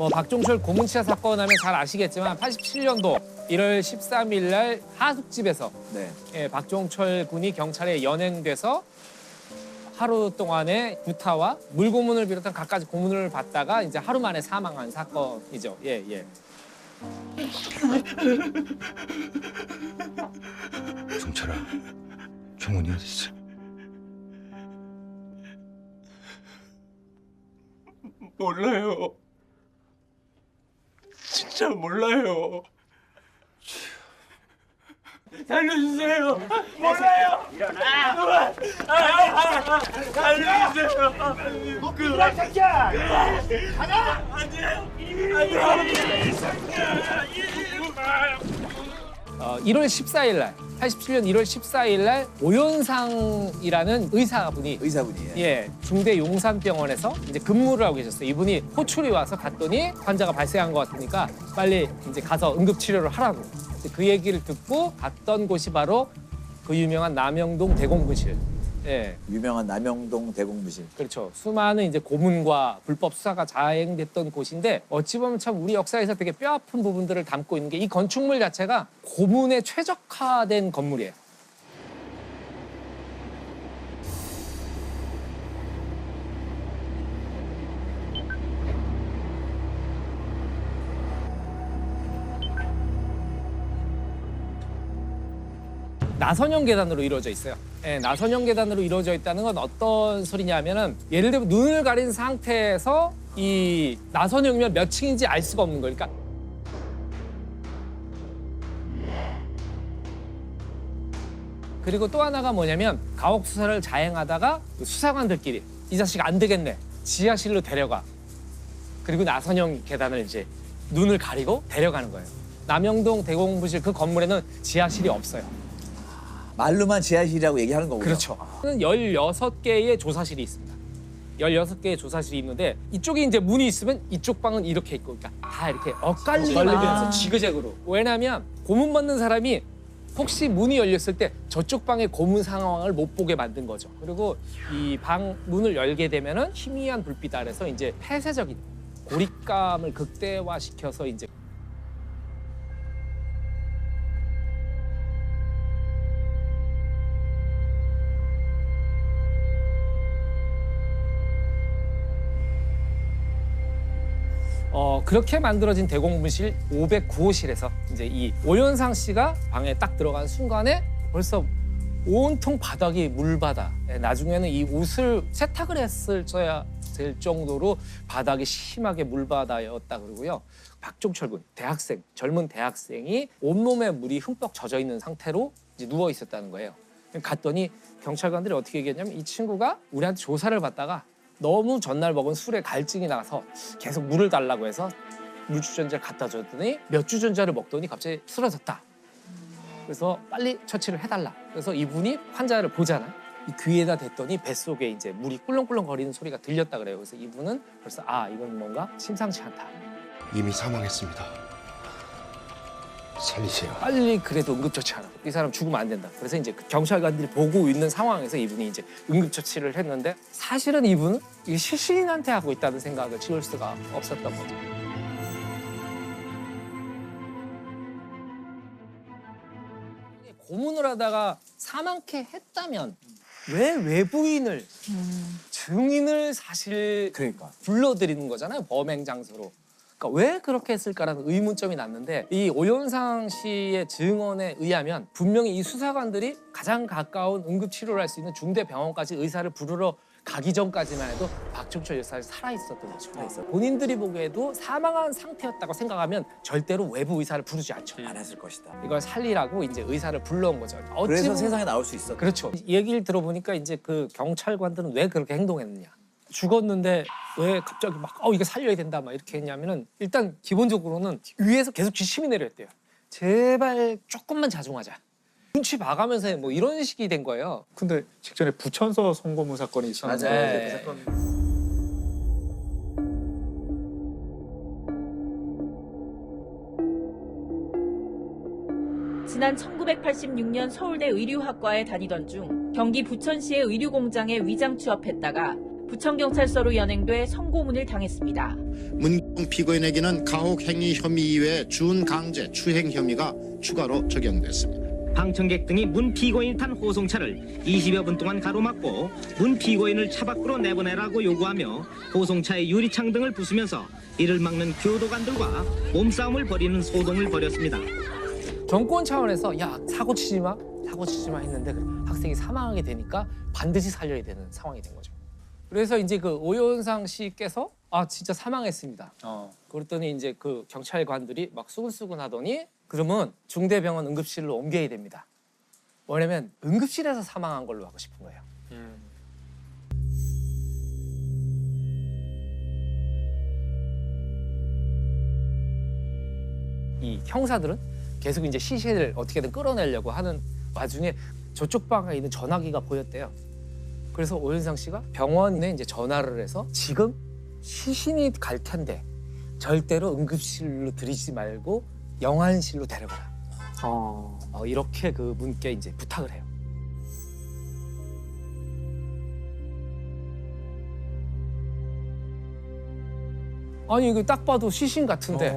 뭐 박종철 고문치사 사건 하면 잘 아시겠지만 87년도 1월 13일 날 하숙집에서 네. 예, 박종철 군이 경찰에 연행돼서 하루 동안의 구타와 물고문을 비롯한 갖가지 고문을 받다가 이제 하루 만에 사망한 사건이죠. 예, 예. 종철아, 종훈이 어디 있어? 몰라요. 진짜 몰라요. 살려주세요. 몰라요. 일어나. 살려주세요. 그만 새끼야. 가자. 아니에요. 1월 14일 날, 87년 1월 14일 날 오연상이라는 의사분이 예, 중대 용산병원에서 이제 근무를 하고 계셨어요. 이분이 호출이 와서 갔더니 환자가 발생한 것 같으니까 빨리 이제 가서 응급 치료를 하라고. 이제 그 얘기를 듣고 갔던 곳이 바로 그 유명한 남영동 대공분실. 예, 유명한 남영동 대공부실. 그렇죠. 수많은 이제 고문과 불법 수사가 자행됐던 곳인데 어찌 보면 참 우리 역사에서 되게 뼈아픈 부분들을 담고 있는 게 이 건축물 자체가 고문에 최적화된 건물이에요. 나선형 계단으로 이루어져 있어요. 예, 나선형 계단으로 이루어져 있다는 건 어떤 소리냐면은 예를 들면 눈을 가린 상태에서 이 나선형이면 몇 층인지 알 수가 없는 거니까. 그리고 또 하나가 뭐냐면 가혹 수사를 자행하다가 그 수사관들끼리 이 자식 안 되겠네. 지하실로 데려가. 그리고 나선형 계단을 이제 눈을 가리고 데려가는 거예요. 남영동 대공부실 그 건물에는 지하실이 없어요. 말로만 지하실이라고 얘기하는 거군요. 그렇죠. 16개의 조사실이 있습니다. 16개의 조사실이 있는데 이쪽에 이제 문이 있으면 이쪽 방은 이렇게 있고 그러니까 다 이렇게 엇갈리면서 지그재그로. 왜냐하면 고문 받는 사람이 혹시 문이 열렸을 때 저쪽 방의 고문 상황을 못 보게 만든 거죠. 그리고 이 방 문을 열게 되면은 희미한 불빛 아래서 이제 폐쇄적인 고립감을 극대화시켜서 이제 그렇게 만들어진 대공분실 509호실에서 이제 이 오연상 씨가 방에 딱 들어간 순간에 벌써 온통 바닥이 물바다. 나중에는 이 옷을 세탁을 했을져야 될 정도로 바닥이 심하게 물바다였다 그러고요. 박종철 군 대학생, 젊은 대학생이 온몸에 물이 흠뻑 젖어 있는 상태로 이제 누워 있었다는 거예요. 갔더니 경찰관들이 어떻게 얘기했냐면 이 친구가 우리한테 조사를 받다가 너무 전날 먹은 술에 갈증이 나서 계속 물을 달라고 해서 물주전자를 갖다 줬더니 몇 주전자를 먹더니 갑자기 쓰러졌다. 그래서 빨리 처치를 해달라. 그래서 이분이 환자를 보잖아요. 이 귀에다 댔더니 뱃속에 이제 물이 꿀렁꿀렁 거리는 소리가 들렸다 그래요. 그래서 이분은 벌써 이건 뭔가 심상치 않다. 이미 사망했습니다. 살리세요. 빨리 그래도 응급처치하라고. 이 사람 죽으면 안 된다. 그래서 이제 그 경찰관들이 보고 있는 상황에서 이분이 이제 응급처치를 했는데 사실은 이분은 이 시신한테 하고 있다는 생각을 지울 수가 없었던 거죠. 고문을 하다가 사망케 했다면 왜 외부인을 증인을 사실 그러니까. 불러들이는 거잖아요. 범행 장소로. 그러니까 왜 그렇게 했을까라는 의문점이 났는데 이 오연상 씨의 증언에 의하면 분명히 이 수사관들이 가장 가까운 응급치료를 할 수 있는 중대병원까지 의사를 부르러 가기 전까지만 해도 박종철 여사가 살아있었던 거죠. 본인들이 보기에도 사망한 상태였다고 생각하면 절대로 외부 의사를 부르지 않죠. 안 했을 것이다. 이걸 살리라고 이제 의사를 불러온 거죠. 그래서 보면- 세상에 나올 수 있었다. 그렇죠. 얘기를 들어보니까 이제 그 경찰관들은 왜 그렇게 행동했느냐. 죽었는데 왜 갑자기 막 이거 살려야 된다 막 이렇게 했냐면은 일단 기본적으로는 위에서 계속 지침이 내렸대요. 제발 조금만 자중하자. 눈치 봐가면서 해. 뭐 이런 식이 된 거예요. 근데 직전에 부천서 성고문 사건이 있었는데 맞아요. 그 사건 지난 1986년 서울대 의류학과에 다니던 중 경기 부천시의 의류공장에 위장 취업했다가 부천경찰서로 연행돼 선고문을 당했습니다. 문경 피고인에게는 가혹 행위 혐의 이외에 준강제 추행 혐의가 추가로 적용됐습니다. 방청객 등이 문 피고인이 탄 호송차를 20여 분 동안 가로막고 문 피고인을 차 밖으로 내보내라고 요구하며 호송차의 유리창 등을 부수면서 이를 막는 교도관들과 몸싸움을 벌이는 소동을 벌였습니다. 정권 차원에서 야 사고 치지 마 했는데 학생이 사망하게 되니까 반드시 살려야 되는 상황이 된 거죠. 그래서 이제 그 오연상 씨께서 아 진짜 사망했습니다. 그랬더니 이제 그 경찰관들이 막 수근수근하더니 그러면 중대병원 응급실로 옮겨야 됩니다. 왜냐면 응급실에서 사망한 걸로 하고 싶은 거예요. 이 형사들은 계속 이제 시신을 어떻게든 끌어내려고 하는 와중에 저쪽 방에 있는 전화기가 보였대요. 그래서 오윤상 씨가 병원에 이제 전화를 해서 지금 시신이 갈 텐데 절대로 응급실로 들이지 말고 영안실로 데려가라. 이렇게 그 분께 이제 부탁을 해요. 아니 이거 딱 봐도 시신 같은데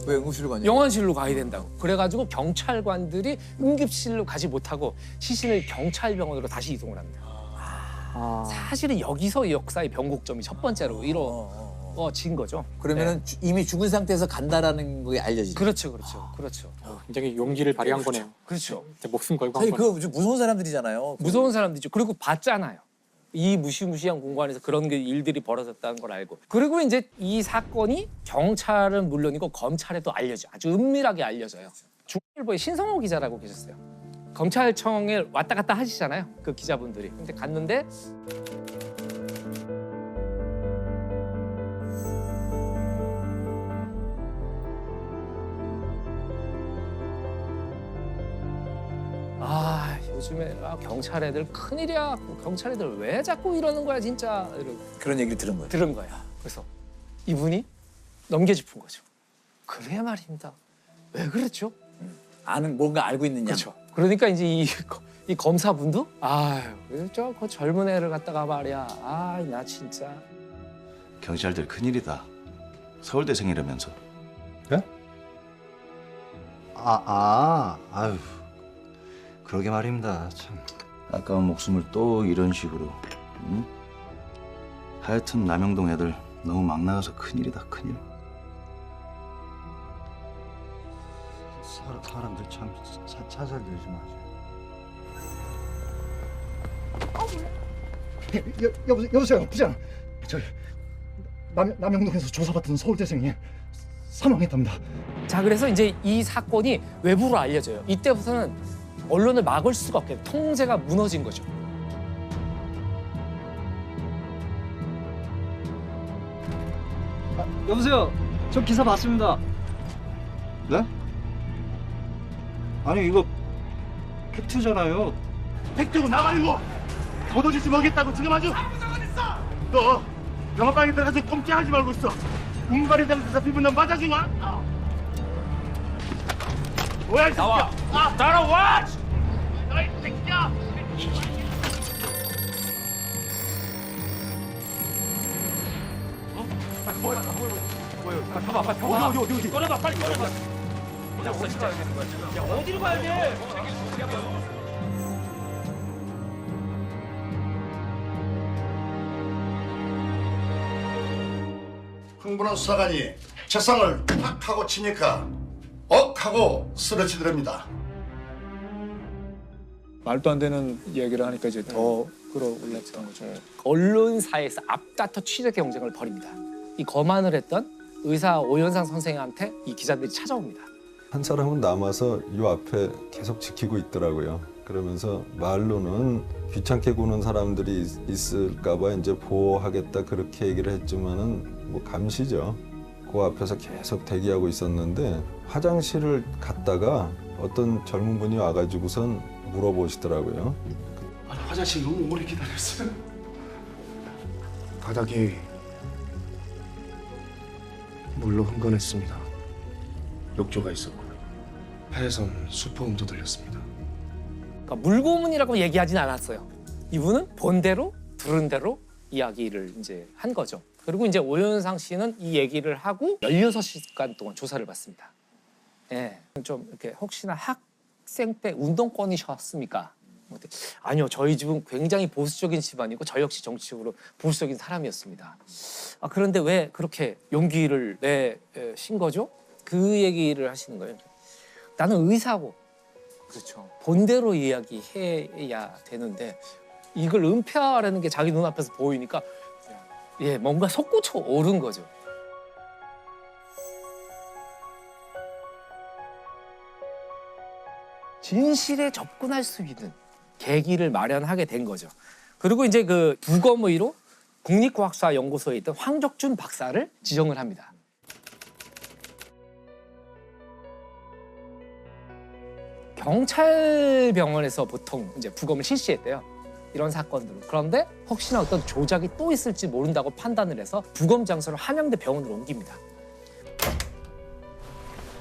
왜 응급실로 가냐? 영안실로 가야 된다고. 그래가지고 경찰관들이 응급실로 가지 못하고 시신을 경찰병원으로 다시 이동을 합니다. 사실은 여기서 역사의 변곡점이 첫 번째로 이루어진 거죠. 그러면은 이미 죽은 상태에서 간다라는 게 알려지죠. 그렇죠. 굉장히 용기를 발휘한 거네요. 그렇죠. 진짜 목숨 걸고 한 사실 거네요. 그거 좀 무서운 사람들이잖아요. 무서운 사람들이죠. 그리고 봤잖아요. 이 무시무시한 공간에서 그런 일들이 벌어졌다는 걸 알고. 그리고 이제 이 사건이 경찰은 물론이고 검찰에도 알려져. 아주 은밀하게 알려져요. 중앙일보의 신성호 기자라고 계셨어요. 검찰청에 왔다 갔다 하시잖아요. 그 기자분들이. 근데 갔는데 요즘에 경찰 애들 큰일이야. 경찰 애들 왜 자꾸 이러는 거야 진짜. 이러고 그런 얘기를 들은 거예요. 들은 거야. 그래서 이분이 넘겨짚은 거죠. 그래 말입니다. 왜 그랬죠? 뭔가 알고 있느냐. 그렇죠. 그러니까 이제 이 검사분도 그 젊은 애를 갖다가 말이야. 나 진짜. 경찰들 큰일이다. 서울대생이라면서. 아유. 그러게 말입니다. 참. 아까운 목숨을 또 이런 식으로. 응? 하여튼 남영동 애들 너무 막 나가서 큰일이다, 큰일. 사람들 참 사살 들지 마세요. 여보세요, 부장. 남영동에서 조사받던 서울대생이 사망했답니다. 자, 그래서 이제 이 사건이 외부로 알려져요. 이때부터는 언론을 막을 수가 없게 통제가 무너진 거죠. 여보세요. 저 기사 봤습니다. 네? 아니 이거 팩트잖아요. 팩트고 나발이고 도도지지 먹겠다고 지금 아주. 너 영화방에 들어가서 꼼짝하지 말고 있어. 운발이 되면서 잡히면 넌 맞아주마. 뭐야 이 새끼야. 나와. 따라와. 너이 새끼야. 어디 꺼내봐 빨리 꺼내봐. 어디로 가야 돼? 흥분한 수사관이 책상을 팍 하고 치니까 억 하고 쓰러지더랍니다. 말도 안 되는 얘기를 하니까 이제 더 끌어올랐던 거죠. 언론사에서 앞다퉈 취재 경쟁을 벌입니다. 이 거만을 했던 의사 오연상 선생한테 이 기자들이 찾아옵니다. 한 사람은 남아서 요 앞에 계속 지키고 있더라고요. 그러면서 말로는 귀찮게 구는 사람들이 있을까 봐 이제 보호하겠다 그렇게 얘기를 했지만은 뭐 감시죠. 그 앞에서 계속 대기하고 있었는데 화장실을 갔다가 어떤 젊은 분이 와가지고선 물어보시더라고요. 화장실 너무 오래 기다렸어요. 바닥이 물로 흥건했습니다. 욕조가 있었고요. 하에선 수포음도 들렸습니다. 그러니까 물고문이라고 얘기하진 않았어요. 이분은 본 대로 들은 대로 이야기를 이제 한 거죠. 그리고 이제 오윤상 씨는 이 얘기를 하고 16시간 동안 조사를 받습니다. 예, 좀 이렇게 혹시나 학생 때 운동권이셨습니까? 아니요, 저희 집은 굉장히 보수적인 집안이고 저 역시 정치적으로 보수적인 사람이었습니다. 그런데 왜 그렇게 용기를 내신 거죠? 그 얘기를 하시는 거예요. 나는 의사고, 그렇죠, 본대로 이야기해야 되는데 이걸 은폐하라는 게 자기 눈앞에서 보이니까 뭔가 솟구쳐 오른 거죠. 진실에 접근할 수 있는 계기를 마련하게 된 거죠. 그리고 이제 그 부검의로 국립과학수사연구소에 있던 황적준 박사를 지정을 합니다. 경찰병원에서 보통 이제 부검을 실시했대요. 이런 사건들은. 그런데 혹시나 어떤 조작이 또 있을지 모른다고 판단을 해서 부검 장소를 한양대 병원으로 옮깁니다.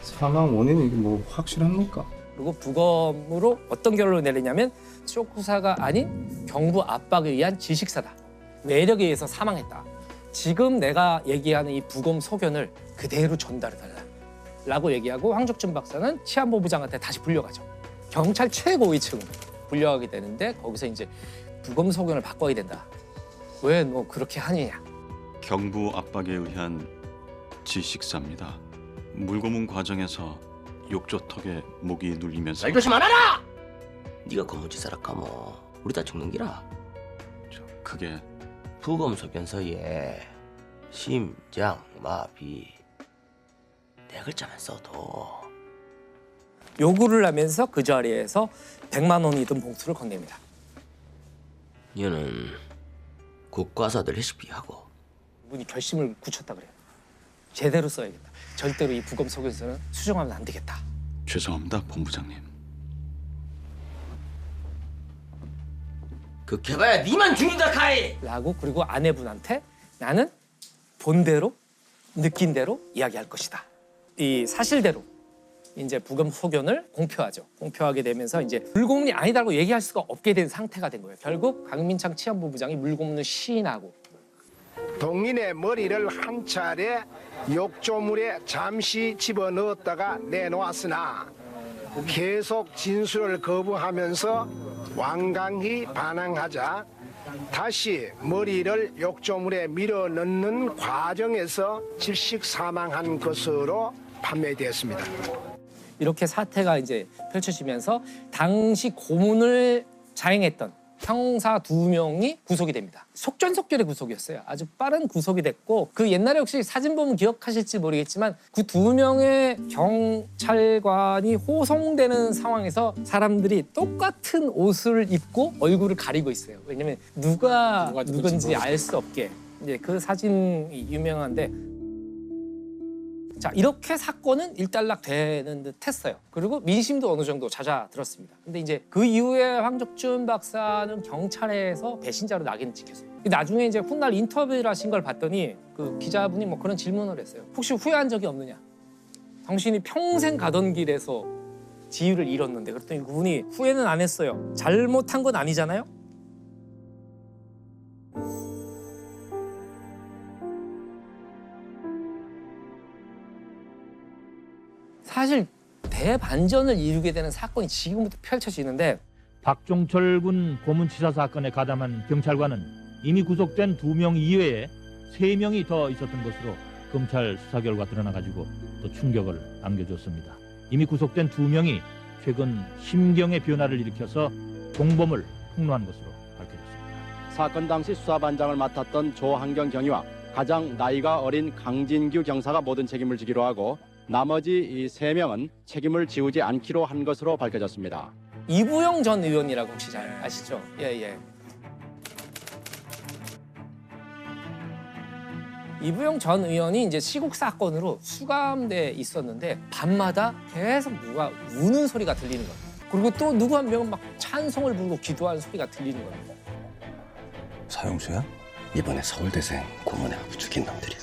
사망 원인이 뭐 확실합니까? 그리고 부검으로 어떤 결론을 내리냐면 쇼크사가 아닌 경부 압박에 의한 질식사다. 외력에 의해서 사망했다. 지금 내가 얘기하는 이 부검 소견을 그대로 전달해달라 라고 얘기하고 황적준 박사는 치안본부장한테 다시 불려가죠. 경찰 최고위층으로 불려가게 되는데 거기서 이제 부검 소견을 바꿔야 된다. 왜 너 그렇게 하느냐. 경부 압박에 의한 질식사입니다. 물고문 과정에서 욕조턱에 목이 눌리면서 이것이 말하라! 네가 고무지사라 까모 우리 다 죽는 기라. 그게 부검 소견서에 심장 마비 네 글자만 써도 요구를 하면서 그 자리에서 100만 원이 든 봉투를 건넵니다. 얘는 국과사들 레시피하고 이분이 결심을 굳혔다 그래요. 제대로 써야겠다. 절대로 이 부검 소견서는 수정하면 안 되겠다. 죄송합니다, 본부장님. 그렇게 해봐야 니만 죽는다 카이! 라고 그리고 아내분한테 나는 본대로 느낀 대로 이야기할 것이다. 이 사실대로 이제 부검 소견을 공표하죠. 공표하게 되면서 이제 물고문이 아니다라고 얘기할 수가 없게 된 상태가 된 거예요. 결국 강민창 치안본부장이 물고문을 시인하고 동인의 머리를 한 차례 욕조물에 잠시 집어넣었다가 내놓았으나 계속 진술을 거부하면서 완강히 반항하자 다시 머리를 욕조물에 밀어 넣는 과정에서 질식 사망한 것으로 판매되었습니다. 이렇게 사태가 이제 펼쳐지면서 당시 고문을 자행했던 형사 2명이 구속이 됩니다. 속전속결의 구속이었어요. 아주 빠른 구속이 됐고 그 옛날에 혹시 사진 보면 기억하실지 모르겠지만 그 2명의 경찰관이 호송되는 상황에서 사람들이 똑같은 옷을 입고 얼굴을 가리고 있어요. 왜냐면 누가 누군지 알 수 없게. 이제 그 사진이 유명한데 자, 이렇게 사건은 일단락되는 듯 했어요. 그리고 민심도 어느 정도 잦아들었습니다. 근데 이제 그 이후에 황적준 박사는 경찰에서 배신자로 낙인을 찍혔어요. 나중에 이제 훗날 인터뷰를 하신 걸 봤더니 그 기자분이 뭐 그런 질문을 했어요. 혹시 후회한 적이 없느냐? 당신이 평생 가던 길에서 지위를 잃었는데. 그랬더니 그분이 후회는 안 했어요. 잘못한 건 아니잖아요? 사실 대반전을 이루게 되는 사건이 지금부터 펼쳐지는데 박종철 군 고문치사 사건에 가담한 경찰관은 이미 구속된 2명 이외에 3명이 더 있었던 것으로 검찰 수사 결과 드러나가지고 또 충격을 안겨줬습니다. 이미 구속된 2명이 최근 심경의 변화를 일으켜서 공범을 폭로한 것으로 밝혀졌습니다. 사건 당시 수사반장을 맡았던 조한경 경위와 가장 나이가 어린 강진규 경사가 모든 책임을 지기로 하고 나머지 이 3명은 책임을 지우지 않기로 한 것으로 밝혀졌습니다. 이부영 전 의원이라고 혹시 잘 아시죠? 예. 이부영 전 의원이 이제 시국 사건으로 수감돼 있었는데 밤마다 계속 누가 우는 소리가 들리는 거예요. 그리고 또 누구 한 명은 막 찬송을 부르고 기도하는 소리가 들리는 거예요. 사형수야? 이번에 서울대생 고문해갖고 죽인 놈들이야.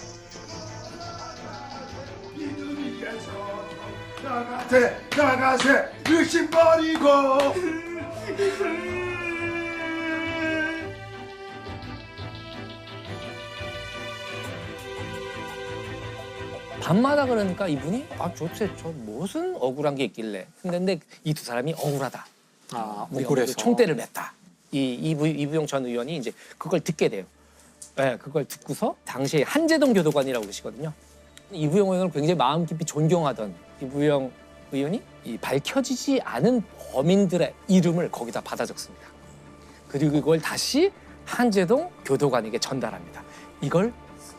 나가세 의심 버리고 밤마다 그러니까 이분이 도대체 저 무슨 억울한 게 있길래 근데 이 두 사람이 억울하다. 억울해서 총대를 맸다. 이부용 전 의원이 이제 그걸 듣게 돼요. 네, 그걸 듣고서 당시에 한재동 교도관이라고 그러시거든요. 이부용 의원을 굉장히 마음 깊이 존경하던 이부용 의원이 이 밝혀지지 않은 범인들의 이름을 거기다 받아 적습니다. 그리고 이걸 다시 한재동 교도관에게 전달합니다. 이걸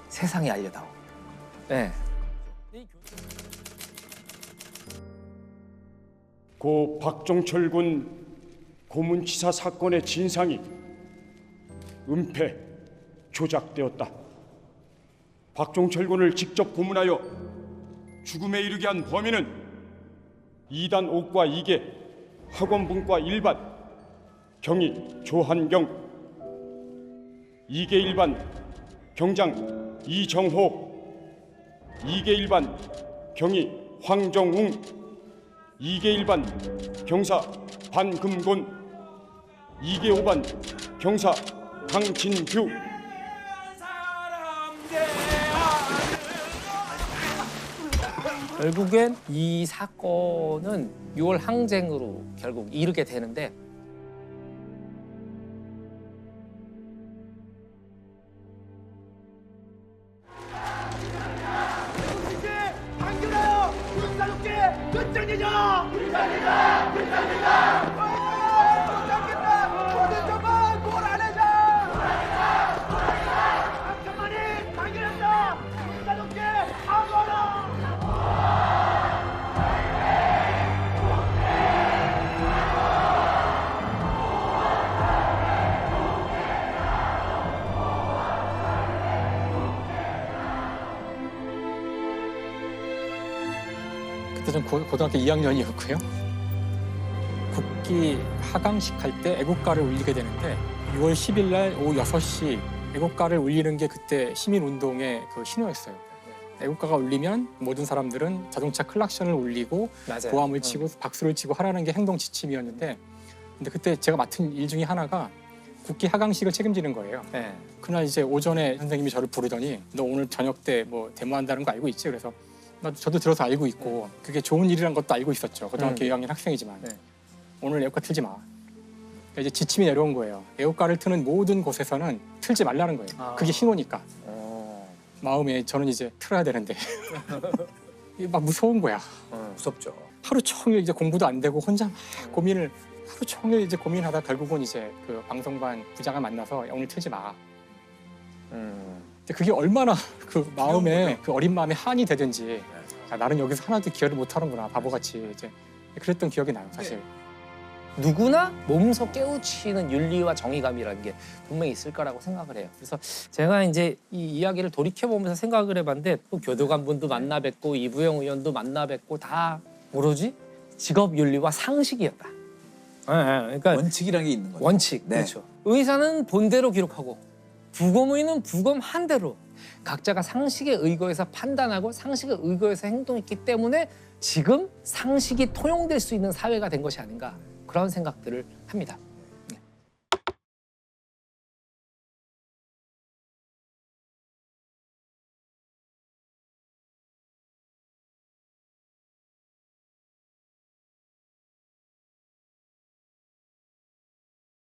세상에 알려다오. 네. 고 박종철 군 고문치사 사건의 진상이 은폐, 조작되었다. 박종철 군을 직접 고문하여 죽음에 이르게 한 범인은 2단 5과 2개, 학원분과 1반, 경위 조한경, 2개 1반, 경장 이정호, 2개 1반, 경위 황정웅, 2개 1반, 경사 반금곤, 2개 5반, 경사 강진규. 결국엔 이 사건은 6월 항쟁으로 결국 이르게 되는데 안겨라요! 군사롭게 끝장내자! 끝장내자! 끝장내자! 모든 점은 몰아내자! 한칸만에 당겨낸다! 군사롭게 하거라! 그때 전 고등학교 2학년이었고요. 국기 하강식 할 때 애국가를 울리게 되는데 6월 10일 날 오후 6시 애국가를 울리는 게 그때 시민운동의 그 신호였어요. 애국가가 울리면 모든 사람들은 자동차 클락션을 울리고 맞아요. 고함을 치고 박수를 치고 하라는 게 행동 지침이었는데 근데 그때 제가 맡은 일 중에 하나가 국기 하강식을 책임지는 거예요. 네. 그날 이제 오전에 선생님이 저를 부르더니 너 오늘 저녁 때 뭐 데모한다는 거 알고 있지? 그래서 저도 들어서 알고 있고 그게 좋은 일이란 것도 알고 있었죠. 고등학교 2학년 학생이지만 오늘 애국가 틀지 마. 그러니까 이제 지침이 내려온 거예요. 애국가를 트는 모든 곳에서는 틀지 말라는 거예요. 그게 신호니까. 마음에 저는 이제 틀어야 되는데 이게 막 무서운 거야. 무섭죠. 하루 종일 이제 공부도 안 되고 혼자 막 고민을 하루 종일 이제 고민하다 결국은 이제 그 방송반 부장을 만나서 야, 오늘 틀지 마. 근데 그게 얼마나 그 마음에 그 어린 마음에 한이 되든지 야, 나는 여기서 하나도 기여를 못 하는구나 바보같이 이제 그랬던 기억이 나요 사실. 누구나 몸소 깨우치는 윤리와 정의감이라는 게 분명히 있을 거라고 생각을 해요. 그래서 제가 이제 이 이야기를 돌이켜보면서 생각을 해봤는데 또 교도관분도 만나 뵙고 이부영 의원도 만나 뵙고 다 뭐지? 직업 윤리와 상식이었다. 그러니까 원칙이라는 게 있는 거죠. 원칙, 네. 그렇죠. 의사는 본대로 기록하고 부검의는 부검한 대로 각자가 상식에 의거해서 판단하고 상식에 의거해서 행동했기 때문에 지금 상식이 통용될 수 있는 사회가 된 것이 아닌가 그런 생각들을 합니다.